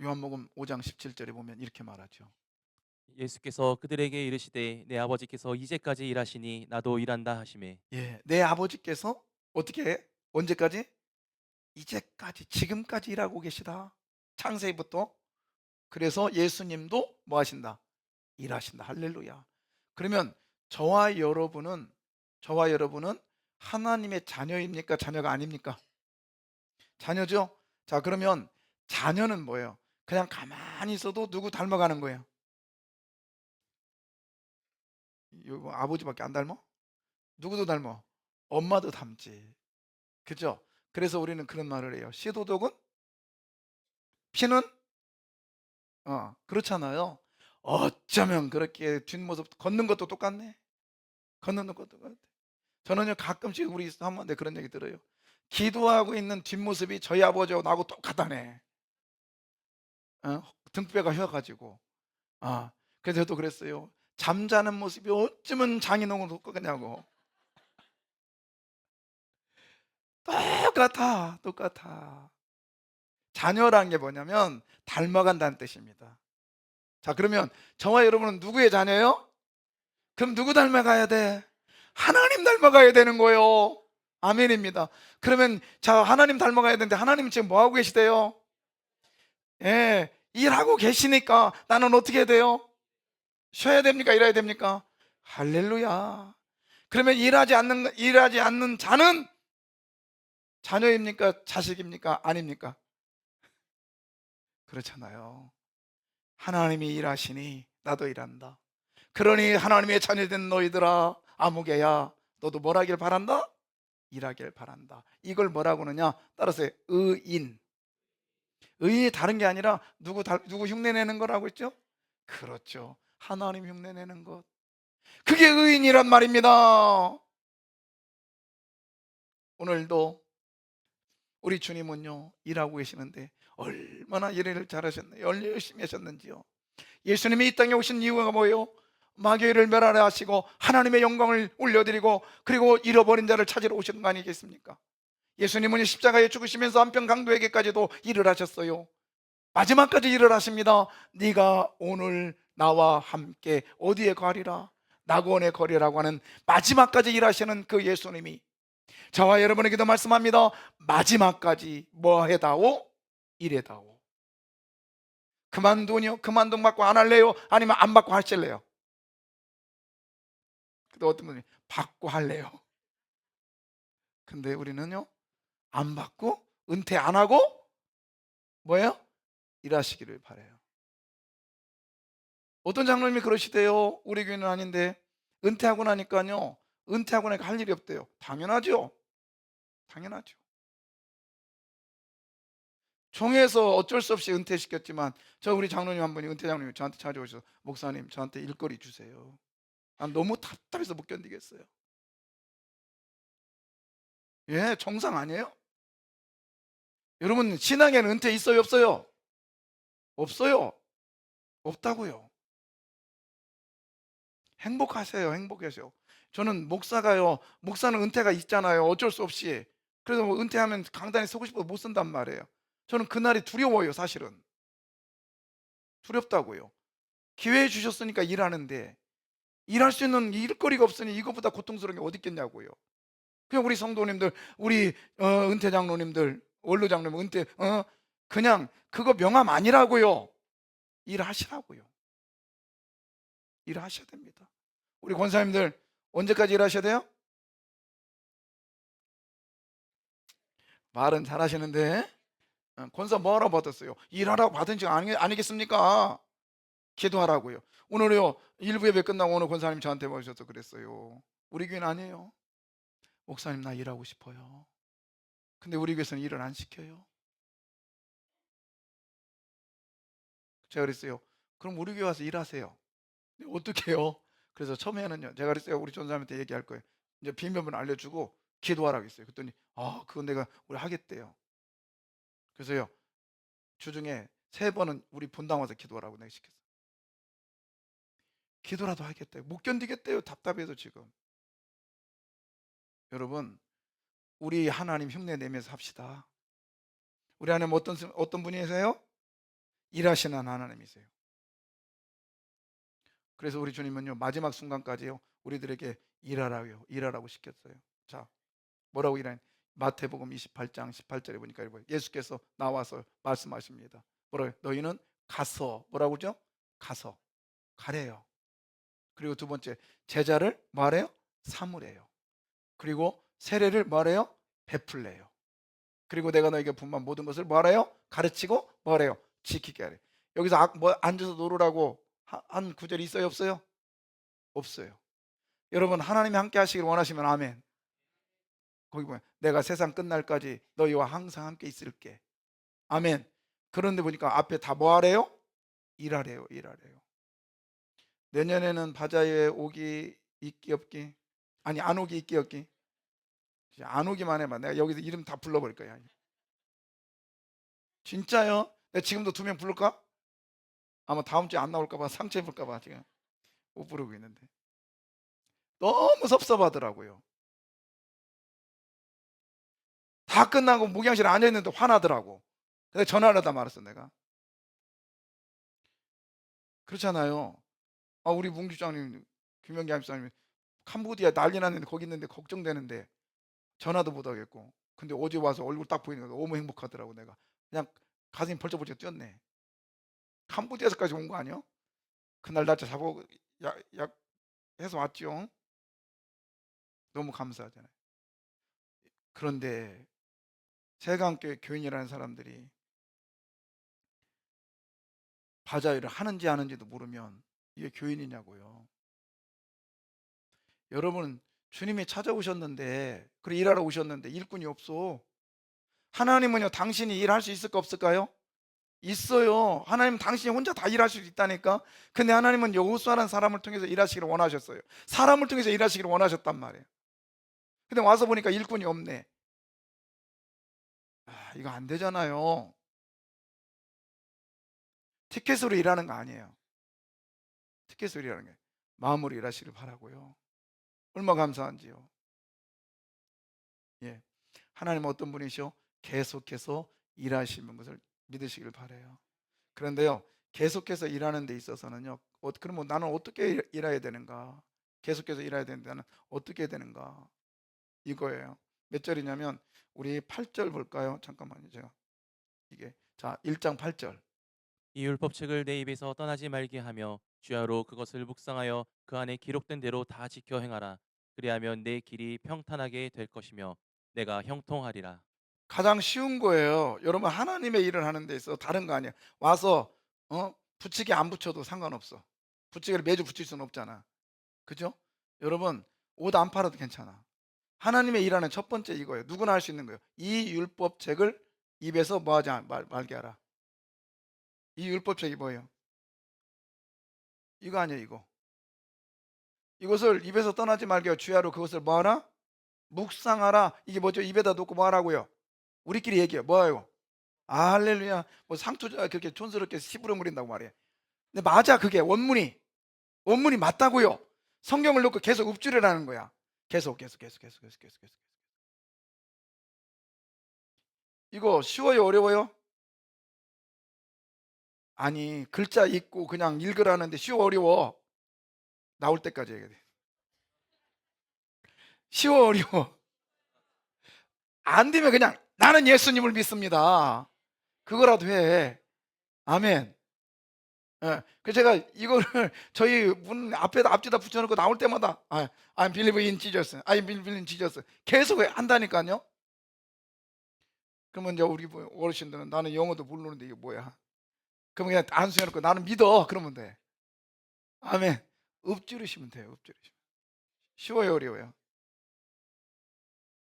요한복음 5장 17절에 보면 이렇게 말하죠. 예수께서 그들에게 이르시되 내 아버지께서 이제까지 일하시니 나도 일한다 하시매. 내 아버지께서 어떻게 해? 언제까지? 이제까지, 지금까지 일하고 계시다. 창세기부터. 그래서 예수님도 뭐 하신다? 일하신다. 할렐루야. 그러면 저와 여러분은 하나님의 자녀입니까? 자녀가 아닙니까? 자녀죠? 자, 그러면 자녀는 뭐예요? 그냥 가만히 있어도 누구 닮아가는 거예요? 이거 아버지밖에 안 닮아? 누구도 닮아? 엄마도 닮지. 그죠? 그래서 우리는 그런 말을 해요. 씨도독은 피는 그렇잖아요. 어쩌면 그렇게 뒷모습 걷는 것도 똑같네. 걷는 것도 똑같아. 저는요, 가끔씩 우리 사모한테 그런 얘기 들어요. 기도하고 있는 뒷모습이 저희 아버지하고 나하고 똑같다네. 등뼈가 휘어가지고. 그래서 저도 그랬어요. 잠자는 모습이 어쩌면 장인어른하고 똑같냐고. 똑같아. 자녀라는 게 뭐냐면 닮아간다는 뜻입니다. 자, 그러면 저와 여러분은 누구의 자녀예요? 그럼 누구 닮아가야 돼? 하나님 닮아가야 되는 거예요. 아멘입니다. 그러면 자, 하나님 닮아가야 되는데 하나님 지금 뭐 하고 계시대요? 일하고 계시니까 나는 어떻게 해야 돼요? 쉬어야 됩니까? 일해야 됩니까? 할렐루야. 그러면 일하지 않는 자는 자녀입니까? 자식입니까? 아닙니까? 그렇잖아요. 하나님이 일하시니 나도 일한다. 그러니 하나님의 자녀된 너희들아, 아무개야, 너도 뭘 하길 바란다? 일하길 바란다. 이걸 뭐라고 하느냐? 따라서 의인. 의인이 다른 게 아니라 누구 흉내내는 거라고 했죠? 그렇죠. 하나님 흉내내는 것. 그게 의인이란 말입니다. 오늘도 우리 주님은요, 일하고 계시는데 얼마나 일을 잘하셨나요? 열심히 하셨는지요. 예수님이 이 땅에 오신 이유가 뭐예요? 마귀를 멸하려 하시고 하나님의 영광을 올려드리고, 그리고 잃어버린 자를 찾으러 오신 거 아니겠습니까? 예수님은 십자가에 죽으시면서 한편 강도에게까지도 일을 하셨어요. 마지막까지 일을 하십니다. 네가 오늘 나와 함께 어디에 거하리라? 낙원에 거리라고 하는 마지막까지 일하시는 그 예수님이 저와 여러분에게도 말씀합니다. 마지막까지 뭐 해다오? 일해다오. 그만두뇨? 그만둔 받고 안 할래요? 아니면 안 받고 하실래요? 근데 어떤 분이 받고 할래요. 근데 우리는요, 안 받고 은퇴 안 하고 뭐예요? 일하시기를 바래요. 어떤 장로님이 그러시대요. 우리 교회는 아닌데 은퇴하고 나니까요, 은퇴하고 나니까 할 일이 없대요. 당연하죠. 당연하죠. 종에서 어쩔 수 없이 은퇴시켰지만, 저 우리 장로님 한 분이, 은퇴 장로님이 저한테 찾아오셔서 목사님 저한테 일거리 주세요. 난 너무 답답해서 못 견디겠어요. 예, 정상 아니에요? 여러분, 신앙에는 은퇴 있어요, 없어요? 없어요. 없다고요. 행복하세요. 행복하세요. 저는 목사가요, 목사는 은퇴가 있잖아요. 어쩔 수 없이. 그래서 뭐 은퇴하면 강단에 서고 싶어도 못 쓴단 말이에요. 저는 그날이 두려워요. 사실은 두렵다고요. 기회 주셨으니까 일하는데, 일할 수 있는 일거리가 없으니 이것보다 고통스러운 게 어디 있겠냐고요. 그냥 우리 성도님들, 우리 은퇴 장로님들, 원로 장로님 은퇴, 그냥 그거 명함 아니라고요. 일하시라고요. 일하셔야 됩니다. 우리 권사님들 언제까지 일하셔야 돼요? 말은 잘하시는데, 권사 뭐하러 받았어요? 일하라고 받은 지 아니겠습니까? 기도하라고요. 오늘요, 일부 예배 끝나고 오늘 권사님 저한테 오셔서 그랬어요. 우리 교회는 아니에요. 목사님 나 일하고 싶어요. 근데 우리 교회에서는 일을 안 시켜요. 제가 그랬어요. 그럼 우리 교회 와서 일하세요. 어떻게 해요? 그래서 처음에는요, 제가 그랬어요. 우리 전사님한테 얘기할 거예요. 이제 비밀번호 알려주고 기도하라고 했어요. 그랬더니 그건 내가 우리 하겠대요. 그래서요, 주중에 3번은 우리 본당 와서 기도하라고 내가 시켰어요. 기도라도 하겠대요. 못 견디겠대요. 답답해서 지금. 여러분, 우리 하나님 흉내 내면서 합시다. 우리 하나님 어떤 분이세요? 일하시는 하나님이세요. 그래서 우리 주님은요, 마지막 순간까지요, 우리들에게 일하라고 시켰어요. 자, 뭐라고 일하냐? 마태복음 28장 18절에 보니까 예수께서 나와서 말씀하십니다. 뭐라고요? 너희는 가서, 뭐라고 그러죠? 가서, 가래요. 그리고 두 번째, 제자를 뭐하래요? 삼으래요. 그리고 세례를 뭐하래요? 베풀래요. 그리고 내가 너에게 분만 모든 것을 뭐하래요? 가르치고 뭐하래요? 지키게 하래요. 여기서 뭐 앉아서 놀으라고 한 구절이 있어요, 없어요? 없어요. 여러분, 하나님이 함께 하시길 원하시면 아멘. 거기 보면 내가 세상 끝날까지 너희와 항상 함께 있을게. 아멘. 그런데 보니까 앞에 다 뭐 하래요? 일하래요. 일하래요. 내년에는 바자회에 오기 있기 없기? 아니, 안 오기 있기 없기? 안 오기만 해봐. 내가 여기서 이름 다 불러버릴 거야. 진짜요? 내가 지금도 2명 부를까? 아마 다음 주에 안 나올까 봐, 상처 입을까 봐 지금 못 부르고 있는데 너무 섭섭하더라고요. 다 끝나고 목양실에 앉아있는데 화나더라고. 내가 전화를 하다 말았어. 내가 그렇잖아요. 우리 문주장님, 김영기 함사님 캄보디아 난리 났는데 거기 있는데 걱정되는데 전화도 못 하겠고, 근데 어제 와서 얼굴 딱 보이니까 너무 행복하더라고. 내가 그냥 가슴이 벌쩍벌쩍 뛰었네. 캄보디아에서까지 온 거 아니야? 그날 날짜 잡고 약 해서 왔죠. 너무 감사하잖아요. 그런데 세강교회 교인이라는 사람들이 바자회를 하는지 안 하는지도 모르면 이게 교인이냐고요. 여러분, 주님이 찾아오셨는데, 그래 일하러 오셨는데 일꾼이 없어. 하나님은요, 당신이 일할 수 있을까 없을까요? 있어요. 하나님은 당신이 혼자 다 일할 수 있다니까. 근데 하나님은 여호수아라는 사람을 통해서 일하시기를 원하셨어요. 사람을 통해서 일하시기를 원하셨단 말이에요. 근데 와서 보니까 일꾼이 없네. 이거 안 되잖아요. 티켓으로 일하는 거 아니에요. 티켓으로 일하는 게 마음으로 일하시길 바라고요. 얼마 감사한지요. 예. 하나님은 어떤 분이시오? 계속해서 일하시는 것을 믿으시길 바라요. 그런데요, 계속해서 일하는 데 있어서는요, 그러면 나는 어떻게 일해야 되는가? 계속해서 일해야 되는데 나는 어떻게 해야 되는가? 이거예요. 몇 절이냐면 우리 8절 볼까요? 잠깐만요. 제가 이게 자, 1장 8절. 이 율법책을 내 입에서 떠나지 말게 하며 주야로 그것을 묵상하여 그 안에 기록된 대로 다 지켜 행하라. 그리하면 내 길이 평탄하게 될 것이며 내가 형통하리라. 가장 쉬운 거예요. 여러분, 하나님의 일을 하는 데 있어 다른 거 아니야. 와서 붙이기 안 붙여도 상관없어. 붙이기를 매주 붙일 수는 없잖아. 그죠? 여러분, 옷 안 팔아도 괜찮아. 하나님의 일하는 첫 번째 이거예요. 누구나 할 수 있는 거예요. 이 율법책을 입에서 뭐하지 말게 하라. 이 율법책이 뭐예요? 이거 아니에요, 이거. 이것을 입에서 떠나지 말게 하여 주야로 그것을 뭐하라? 묵상하라. 이게 뭐죠? 입에다 놓고 뭐하라고요? 우리끼리 얘기해요. 뭐예요? 아, 할렐루야. 뭐 상투자 그렇게 촌스럽게 시부름거린다고 말해. 근데 맞아, 그게 원문이 맞다고요. 성경을 놓고 계속 읊조리라는 거야. 계속. 이거 쉬워요, 어려워요? 아니, 글자 읽고 그냥 읽으라는데 쉬워, 어려워? 나올 때까지 해야 돼. 쉬워, 어려워? 안 되면 그냥 나는 예수님을 믿습니다. 그거라도 해. 아멘. 예. 그래서 제가 이거를 저희 문 앞에다 앞뒤다 붙여놓고 나올 때마다 I'm believe in Jesus, I believe in Jesus 계속 한다니까요. 그러면 이제 우리 어르신들은 나는 영어도 모르는데 이게 뭐야? 그러면 그냥 안수해놓고 나는 믿어. 그러면 돼. 아멘. 읊조리시면 돼요. 읊조리시면. 쉬워요, 어려워요?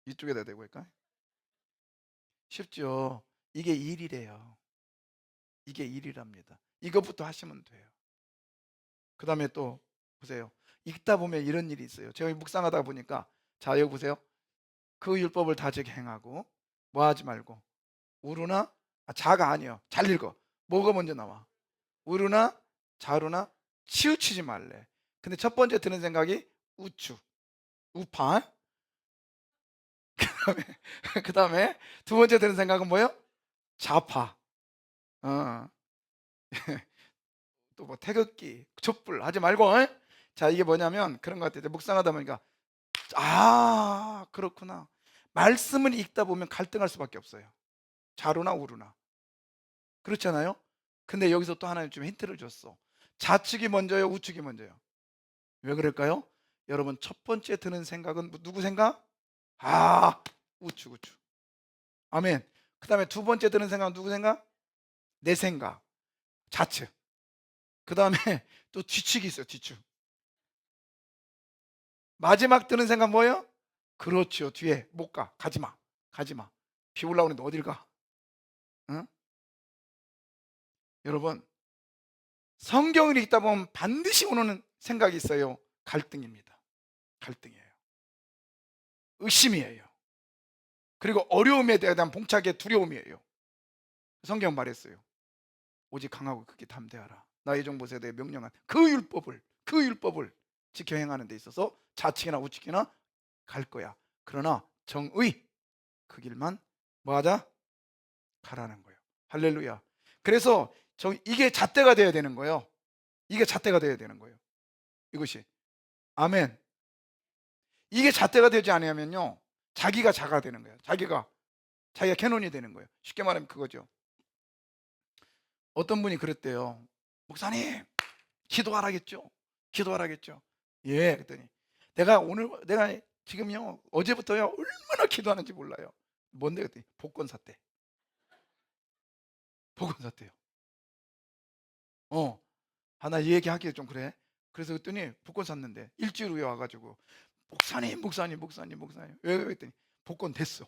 이쪽에다 대고 할까? 쉽죠. 이게 일이래요. 이게 일이랍니다. 이것부터 하시면 돼요. 그 다음에 또 보세요. 읽다 보면 이런 일이 있어요. 제가 묵상하다 보니까 자, 여기 보세요. 그 율법을 다 지켜 행하고 뭐 하지 말고 우루나 자가 아니요. 잘 읽어. 뭐가 먼저 나와? 우루나 자루나 치우치지 말래. 근데 첫 번째 드는 생각이 우추, 우파. 그 다음에 두 번째 드는 생각은 뭐예요? 좌파. 어. 또 뭐 태극기, 촛불 하지 말고. 자, 이게 뭐냐면 그런 것 같아요. 묵상하다 보니까 그렇구나. 말씀을 읽다 보면 갈등할 수밖에 없어요. 자루나 우루나. 그렇잖아요. 근데 여기서 또 하나님 좀 힌트를 줬어. 좌측이 먼저요, 우측이 먼저요? 왜 그럴까요? 여러분, 첫 번째 드는 생각은 누구 생각? 우측. 아멘. 그 다음에 두 번째 드는 생각은 누구 생각? 내 생각, 좌측. 그 다음에 또 뒤측이 있어요, 뒤측. 마지막 드는 생각 뭐예요? 그렇죠. 뒤에 못 가. 가지마. 비 올라오는데 어딜 가? 응? 여러분, 성경을 읽다 보면 반드시 오는 생각이 있어요. 갈등입니다. 갈등이에요. 의심이에요. 그리고 어려움에 대한 봉착의 두려움이에요. 성경 말했어요. 오직 강하고 크게 담대하라. 나의 종 모세에게 명령한 그 율법을 지켜 행하는 데 있어서 좌측이나 우측이나 갈 거야. 그러나 정의 그 길만 뭐하자? 가라는 거예요. 할렐루야. 그래서 이게 잣대가 돼야 되는 거예요. 이게 잣대가 돼야 되는 거예요. 이것이. 아멘. 이게 잣대가 되지 않으면요, 자기가 자가 되는 거예요. 자기가 캐논이 되는 거예요. 쉽게 말하면 그거죠. 어떤 분이 그랬대요. 목사님, 기도하라겠죠? 예, 그랬더니 내가 지금요, 어제부터요, 얼마나 기도하는지 몰라요. 뭔데? 그랬더니 복권 샀대요. 나 이 얘기하기가 좀 그래. 그래서 그랬더니 복권 샀는데 일주일 후에 와가지고 목사님 왜 그랬더니 복권 됐어.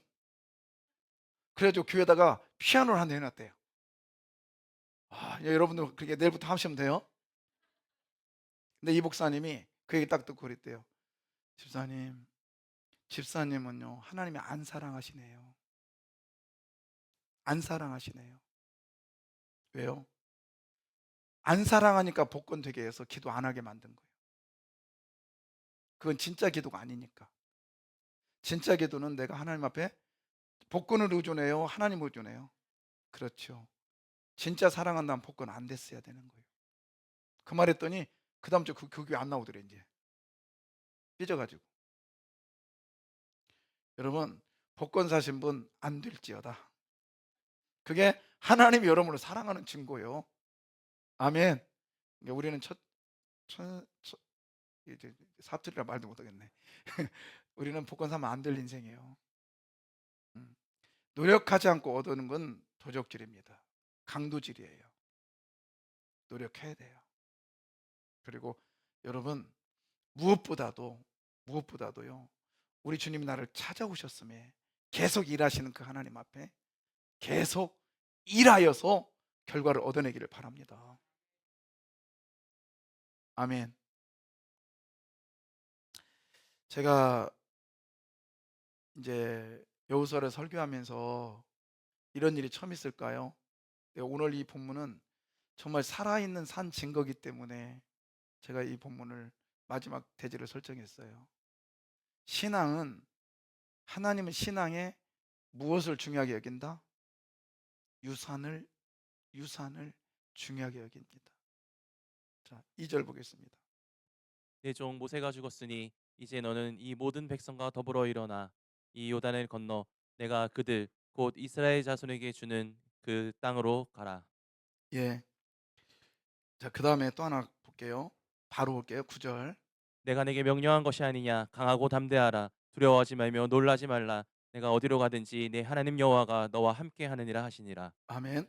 그래가지고 교회에다가 피아노를 한 대 해놨대요. 여러분들 그렇게 내일부터 하시면 돼요. 근데 이 목사님이 그 얘기 딱 듣고 그랬대요. 집사님은요 하나님이 안 사랑하시네요. 안 사랑하시네요. 왜요? 안 사랑하니까 복권 되게 해서 기도 안 하게 만든 거예요. 그건 진짜 기도가 아니니까. 진짜 기도는 내가 하나님 앞에 복권을 의존해요, 하나님을 의존해요? 그렇죠. 진짜 사랑한다면 복권 안 됐어야 되는 거예요. 그 말했더니 그 다음 주 그 교회 안 나오더래. 이제 삐져가지고. 여러분, 복권 사신 분 안 될지어다. 그게 하나님이 여러분을 사랑하는 증거예요. 아멘. 그러니까 우리는 이제 사투리라 말도 못하겠네. 우리는 복권 사면 안 될 인생이에요. 음. 노력하지 않고 얻는 건 도적질입니다. 강도질이에요. 노력해야 돼요. 그리고 여러분, 무엇보다도요, 우리 주님이 나를 찾아오셨음에 계속 일하시는 그 하나님 앞에 계속 일하여서 결과를 얻어내기를 바랍니다. 아멘. 제가 이제 여호수아를 설교하면서 이런 일이 처음 있을까요? 오늘 이 본문은 정말 살아있는 산 증거이기 때문에 제가 이 본문을 마지막 대지를 설정했어요. 하나님은 신앙에 무엇을 중요하게 여긴다? 유산을 중요하게 여깁니다. 자, 2절 보겠습니다. 내 종 모세가 죽었으니 이제 너는 이 모든 백성과 더불어 일어나 이 요단을 건너 내가 그들 곧 이스라엘 자손에게 주는 그 땅으로 가라. 예. 자, 그 다음에 또 하나 볼게요. 바로 볼게요. 9절. 내가 내게 명령한 것이 아니냐. 강하고 담대하라. 두려워하지 말며 놀라지 말라. 내가 어디로 가든지 내 하나님 여호와가 너와 함께 하느니라 하시니라. 아멘.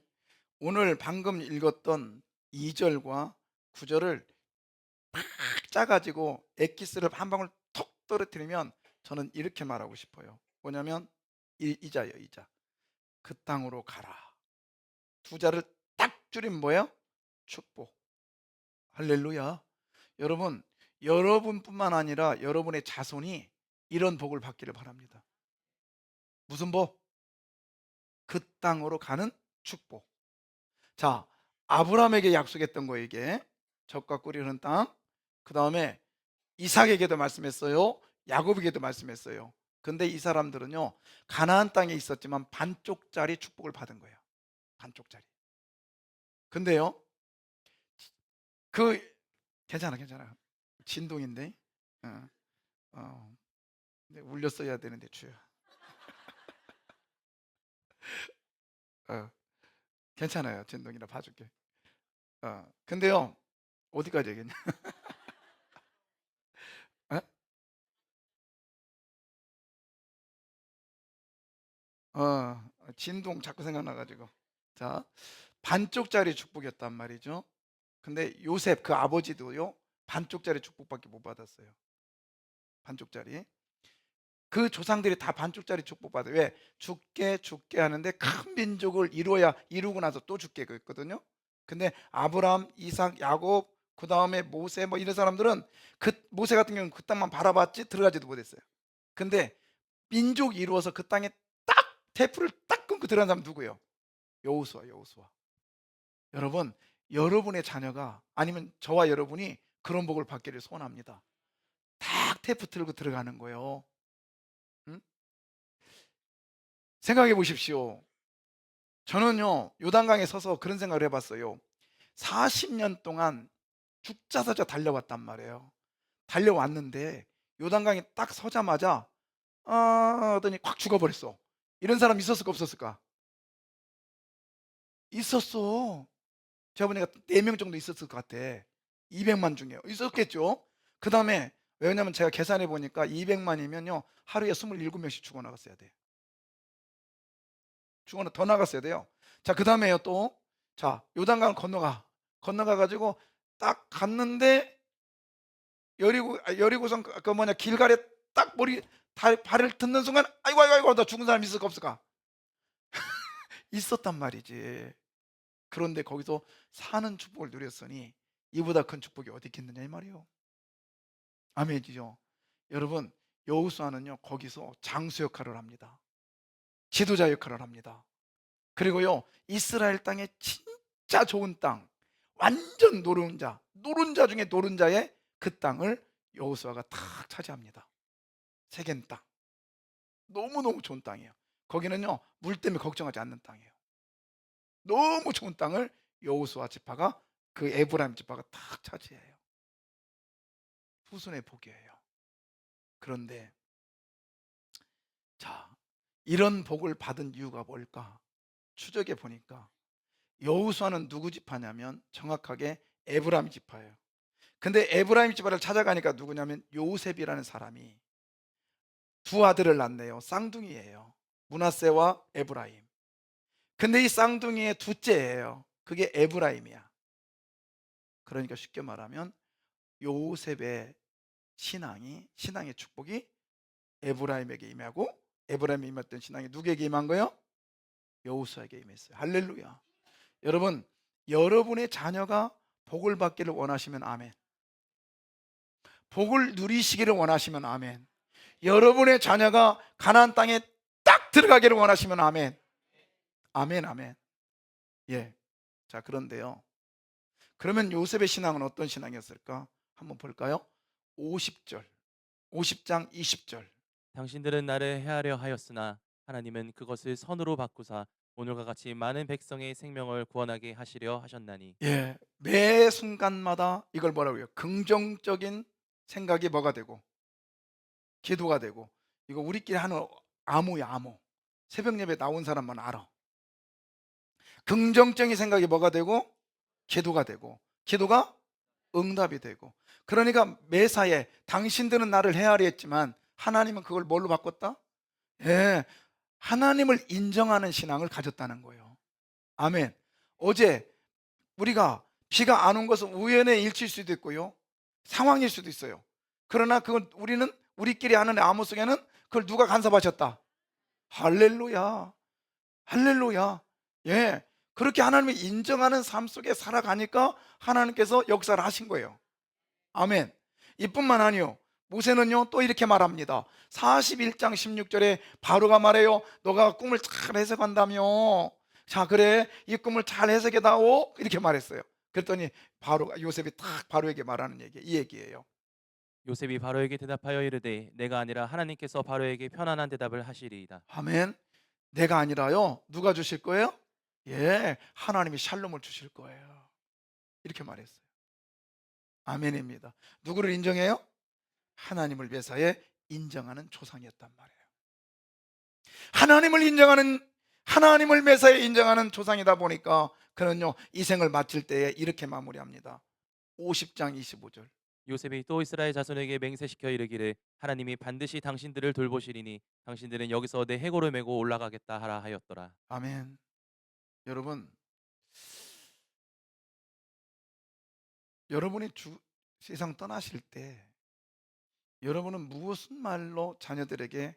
오늘 방금 읽었던 2절과 9절을 팍 짜가지고 엑기스를 한 방울 톡 떨어뜨리면 저는 이렇게 말하고 싶어요. 뭐냐면 이자예요. 이자. 그 땅으로 가라. 두 자를 딱 줄이면 뭐예요? 축복. 할렐루야. 여러분, 여러분뿐만 아니라 여러분의 자손이 이런 복을 받기를 바랍니다. 무슨 복? 그 땅으로 가는 축복. 자, 아브라함에게 약속했던 거 이게 젖과 꿀이 흐르는 땅. 그 다음에 이삭에게도 말씀했어요. 야곱에게도 말씀했어요. 근데 이 사람들은요 가나안 땅에 있었지만 반쪽짜리 축복을 받은 거예요. 반쪽짜리. 근데요 그 괜찮아 진동인데 어, 울렸어야 되는데 주여. 어, 괜찮아요. 진동이라 봐줄게. 근데요 어디까지 얘기했냐? 어? 진동 자꾸 생각나가지고. 자, 반쪽짜리 축복이었단 말이죠. 근데 요셉 그 아버지도요 반쪽짜리 축복밖에 못 받았어요. 반쪽짜리. 그 조상들이 다 반쪽짜리 축복받아요. 왜? 죽게 하는데 큰 민족을 이루고 나서 또 죽게 그랬거든요. 근데 아브라함, 이삭, 야곱, 그 다음에 모세 뭐 이런 사람들은 모세 같은 경우는 그 땅만 바라봤지 들어가지도 못했어요. 근데 민족이 이루어서 그 땅에 딱 테프를 딱 끊고 들어간 사람 누구예요? 여호수아. 여러분, 여러분의 자녀가 아니면 저와 여러분이 그런 복을 받기를 소원합니다. 딱 테프 틀고 들어가는 거예요. 응? 생각해 보십시오. 저는요 요단강에 서서 그런 생각을 해봤어요. 40년 동안 죽자서자 달려왔단 말이에요. 달려왔는데 요단강에 딱 서자마자 하더니 콱 죽어버렸어. 이런 사람 있었을까 없었을까? 있었어. 제가 보니까 4명 정도 있었을 것 같아. 200만 중에 있었겠죠. 그 다음에 왜냐면 제가 계산해 보니까 200만이면요 하루에 27명씩 죽어나갔어야 돼. 더 나갔어야 돼요. 자, 그 다음에요 또. 자, 요단강을 건너가. 건너가 가지고 딱 갔는데 여리고성 그 뭐냐 길가에 딱 발을 딛는 순간 아이고 아이고 아이고 나 죽은 사람 있을까 없을까? 있었단 말이지. 그런데 거기서 사는 축복을 누렸으니 이보다 큰 축복이 어디 있겠느냐 이 말이요. 아멘이죠. 여러분 여호수아는요 거기서 장수 역할을 합니다. 지도자 역할을 합니다. 그리고요 이스라엘 땅에 진짜 좋은 땅, 완전 노른자 중에 노른자의 그 땅을 여호수아가 탁 차지합니다. 세겜 땅, 너무너무 좋은 땅이에요. 거기는요 물 때문에 걱정하지 않는 땅이에요. 너무 좋은 땅을 여호수아 지파가, 그 에브라임 지파가 탁 차지해요. 후손의 복이에요. 그런데 자, 이런 복을 받은 이유가 뭘까? 추적해 보니까 여호수아는 누구 지파냐면 정확하게 에브라임 지파예요. 근데 에브라임 지파를 찾아가니까 누구냐면 요셉이라는 사람이 두 아들을 낳네요. 쌍둥이예요. 므낫세와 에브라임. 근데 이 쌍둥이의 둘째예요. 그게 에브라임이야. 그러니까 쉽게 말하면 요셉의 신앙의 축복이 에브라임에게 임하고, 에브라임에 임했던 신앙이 누구에게 임한 거예요? 여호수아에게 임했어요. 할렐루야. 여러분, 여러분의 자녀가 복을 받기를 원하시면 아멘. 복을 누리시기를 원하시면 아멘. 여러분의 자녀가 가나안 땅에 딱 들어가기를 원하시면 아멘. 아멘, 아멘. 예. 자, 그런데요. 그러면 요셉의 신앙은 어떤 신앙이었을까? 한번 볼까요? 50절. 50장 20절. 당신들은 나를 해하려 하였으나 하나님은 그것을 선으로 바꾸사 오늘과 같이 많은 백성의 생명을 구원하게 하시려 하셨나니. 예. 매 순간마다 이걸 뭐라고 해요? 긍정적인 생각이 뭐가 되고 기도가 되고, 이거 우리끼리 하는 암호야, 암호. 새벽 예배 나온 사람만 알아. 긍정적인 생각이 뭐가 되고 기도가 되고, 기도가 응답이 되고. 그러니까 매사에 당신들은 나를 헤아려 했지만 하나님은 그걸 뭘로 바꿨다? 예, 하나님을 인정하는 신앙을 가졌다는 거예요. 아멘. 어제 우리가 비가 안 온 것은 우연의 일치일 수도 있고요, 상황일 수도 있어요. 그러나 그건 우리는 우리끼리 하는 암호 속에는 그걸 누가 간섭하셨다? 할렐루야, 할렐루야. 예, 그렇게 하나님을 인정하는 삶 속에 살아가니까 하나님께서 역사를 하신 거예요. 아멘. 이뿐만 아니요, 모세는요 또 이렇게 말합니다. 41장 16절에 바로가 말해요. 너가 꿈을 잘 해석한다며, 자 그래 이 꿈을 잘 해석해 다오, 이렇게 말했어요. 그랬더니 바로가, 요셉이 딱 바로에게 말하는 얘기, 이 얘기예요. 요셉이 바로에게 대답하여 이르되 내가 아니라 하나님께서 바로에게 편안한 대답을 하시리이다. 아멘. 내가 아니라요 누가 주실 거예요? 예, 하나님이 샬롬을 주실 거예요. 이렇게 말했어요. 아멘입니다. 누구를 인정해요? 하나님을 메사에 인정하는 조상이었단 말이에요. 하나님을 메사에 인정하는 조상이다 보니까 그는요 이 생을 마칠 때에 이렇게 마무리합니다. 50장 25절. 요셉이 또 이스라엘 자손에게 맹세시켜 이르기를 하나님이 반드시 당신들을 돌보시리니 당신들은 여기서 내 해골을 메고 올라가겠다 하라 하였더라. 아멘. 여러분, 여러분이 세상 떠나실 때 여러분은 무슨 말로 자녀들에게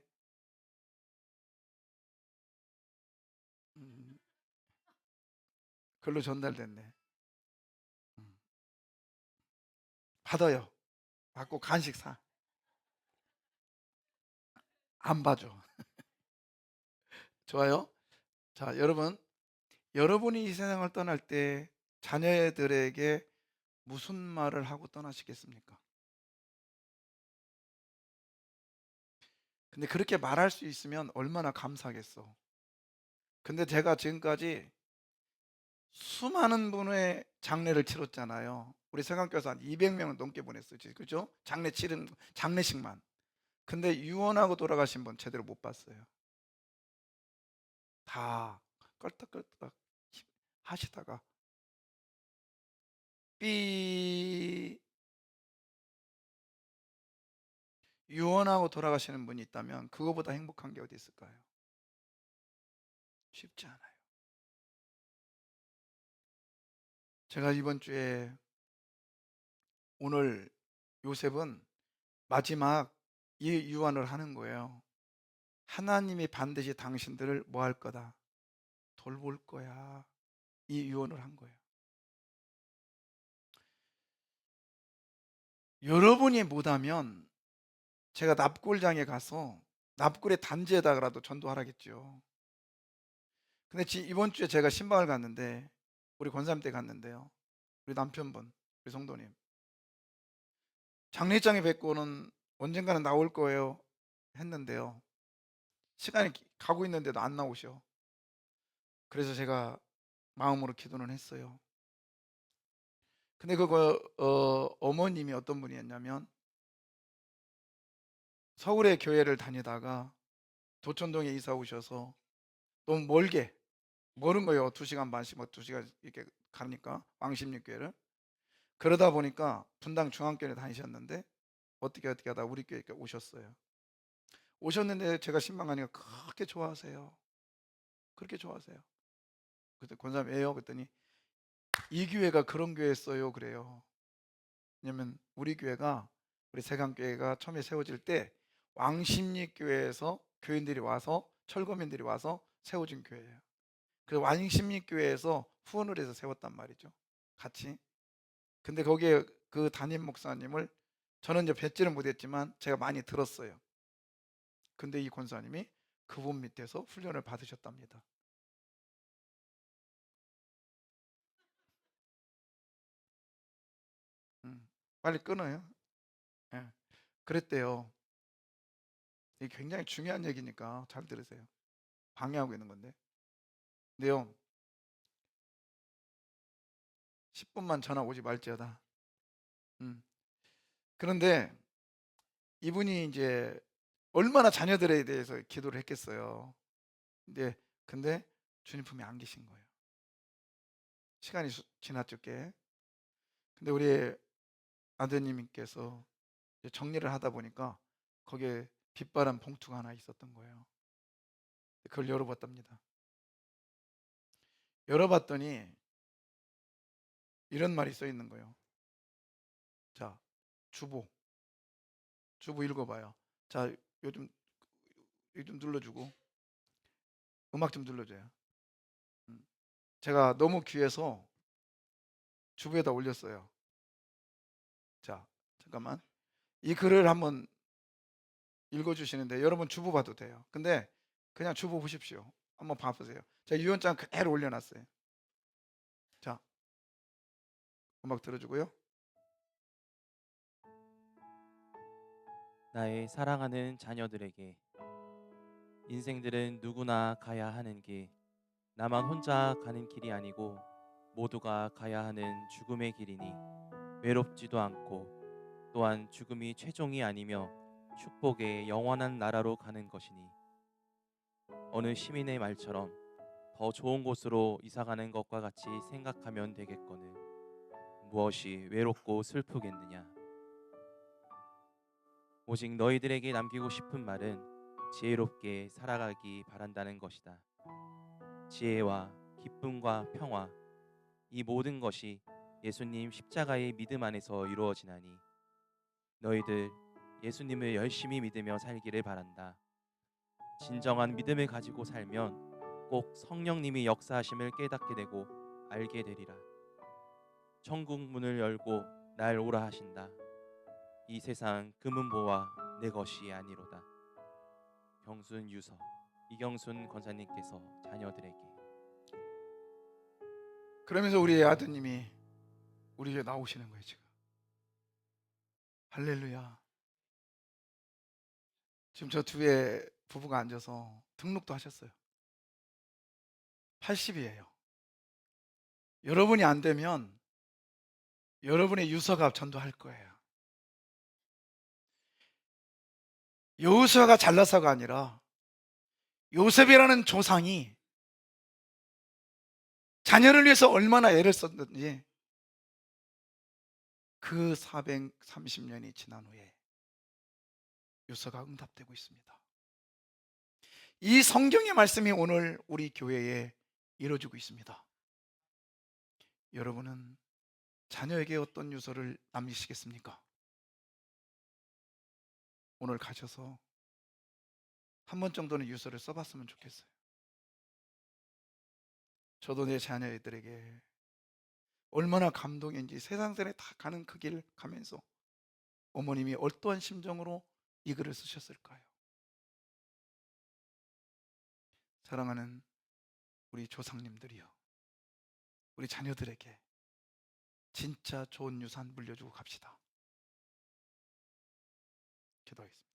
글로 전달됐네. 음, 받아요. 받고 간식 사. 안 봐줘. 좋아요. 자, 여러분이 이 세상을 떠날 때 자녀들에게 무슨 말을 하고 떠나시겠습니까? 근데 그렇게 말할 수 있으면 얼마나 감사하겠어. 근데 제가 지금까지 수많은 분의 장례를 치렀잖아요. 우리 세강교에서 한 200명은 넘게 보냈어요. 그죠? 장례식만. 근데 유언하고 돌아가신 분 제대로 못 봤어요. 다 껄떡껄떡 하시다가 삐 유언하고 돌아가시는 분이 있다면 그거보다 행복한 게 어디 있을까요? 쉽지 않아요. 제가 이번 주에 오늘 요셉은 마지막 이 유언을 하는 거예요. 하나님이 반드시 당신들을 뭐 할 거다? 돌볼 거야. 이 유언을 한 거예요. 여러분이 못하면 제가 납골장에 가서 납골의 단지에다가라도 전도하라겠죠. 근데 이번 주에 제가 신방을 갔는데, 우리 권사님 때 갔는데요, 우리 남편분, 우리 성도님 장례장에 뵙고는 언젠가는 나올 거예요 했는데요, 시간이 가고 있는데도 안 나오셔. 그래서 제가 마음으로 기도는 했어요. 근데 그거 어머님이 어떤 분이었냐면, 서울의 교회를 다니다가 도촌동에 이사 오셔서 너무 멀은 거예요. 2시간 반씩, 뭐 2시간 이렇게 가니까, 왕십리교회를. 그러다 보니까 분당 중앙교회 다니셨는데 어떻게 하다 우리 교회 오셨어요. 오셨는데 제가 신방 가니까 그렇게 좋아하세요. 그렇게 좋아하세요. 그때 권사님 왜요? 그랬더니 이 교회가 그런 교회였어요 그래요. 왜냐면 우리 교회가, 우리 세강교회가 처음에 세워질 때 왕십리교회에서 교인들이 와서, 철거민들이 와서 세워진 교회예요. 그 왕십리교회에서 후원을 해서 세웠단 말이죠, 같이. 근데 거기에 그 담임 목사님을 저는 이제 뵙지는 못했지만 제가 많이 들었어요. 근데 이 권사님이 그분 밑에서 훈련을 받으셨답니다. 빨리 끊어요. 예. 그랬대요. 이게 굉장히 중요한 얘기니까 잘 들으세요. 방해하고 있는 건데. 근데요, 10분만 전화 오지 말지어다. 음. 그런데 이분이 이제 얼마나 자녀들에 대해서 기도를 했겠어요. 근데 주님 품에 안 계신 거예요. 시간이 지났죠, 꽤. 근데 우리 아드님께서 이제 정리를 하다 보니까 거기에 빛바람 봉투가 하나 있었던 거예요. 그걸 열어봤답니다. 열어봤더니 이런 말이 써 있는 거예요. 자, 주보 읽어봐요. 자, 요즘 이거 좀 눌러주고, 음악 좀 눌러줘요. 제가 너무 귀해서 주부에다 올렸어요. 자, 잠깐만. 이 글을 한번 읽어주시는데 여러분 주부 봐도 돼요. 근데 그냥 주부 보십시오. 한번 봐보세요. 제가 유언장 그대로 올려놨어요. 자, 음악 들어주고요. 나의 사랑하는 자녀들에게 인생들은 누구나 가야 하는 길, 나만 혼자 가는 길이 아니고 모두가 가야 하는 죽음의 길이니 외롭지도 않고 또한 죽음이 최종이 아니며 축복의 영원한 나라로 가는 것이니 어느 시민의 말처럼 더 좋은 곳으로 이사가는 것과 같이 생각하면 되겠거늘 무엇이 외롭고 슬프겠느냐. 오직 너희들에게 남기고 싶은 말은 지혜롭게 살아가기 바란다는 것이다. 지혜와 기쁨과 평화, 이 모든 것이 예수님 십자가의 믿음 안에서 이루어지나니 너희들 예수님을 열심히 믿으며 살기를 바란다. 진정한 믿음을 가지고 살면 꼭 성령님이 역사하심을 깨닫게 되고 알게 되리라. 천국 문을 열고 날 오라 하신다. 이 세상 금은보화 내 것이 아니로다. 경순 유서 이경순 권사님께서 자녀들에게. 그러면서 우리 아드님이 우리 교회 나오시는 거예요 지금. 할렐루야. 지금 저 뒤에 부부가 앉아서 등록도 하셨어요. 80이에요. 여러분이 안 되면 여러분의 유서가 전도할 거예요. 여호수아가 잘나서가 아니라 요셉이라는 조상이 자녀를 위해서 얼마나 애를 썼는지 그 430년이 지난 후에 유서가 응답되고 있습니다. 이 성경의 말씀이 오늘 우리 교회에 이루어지고 있습니다. 여러분은 자녀에게 어떤 유서를 남기시겠습니까? 오늘 가셔서 한 번 정도는 유서를 써봤으면 좋겠어요. 저도 내 자녀들에게 얼마나 감동인지 세상살에 다 가는 그 길 가면서 어머님이 어떠한 심정으로 이 글을 쓰셨을까요? 사랑하는 우리 조상님들이요, 우리 자녀들에게 진짜 좋은 유산 물려주고 갑시다. 기도하겠습니다.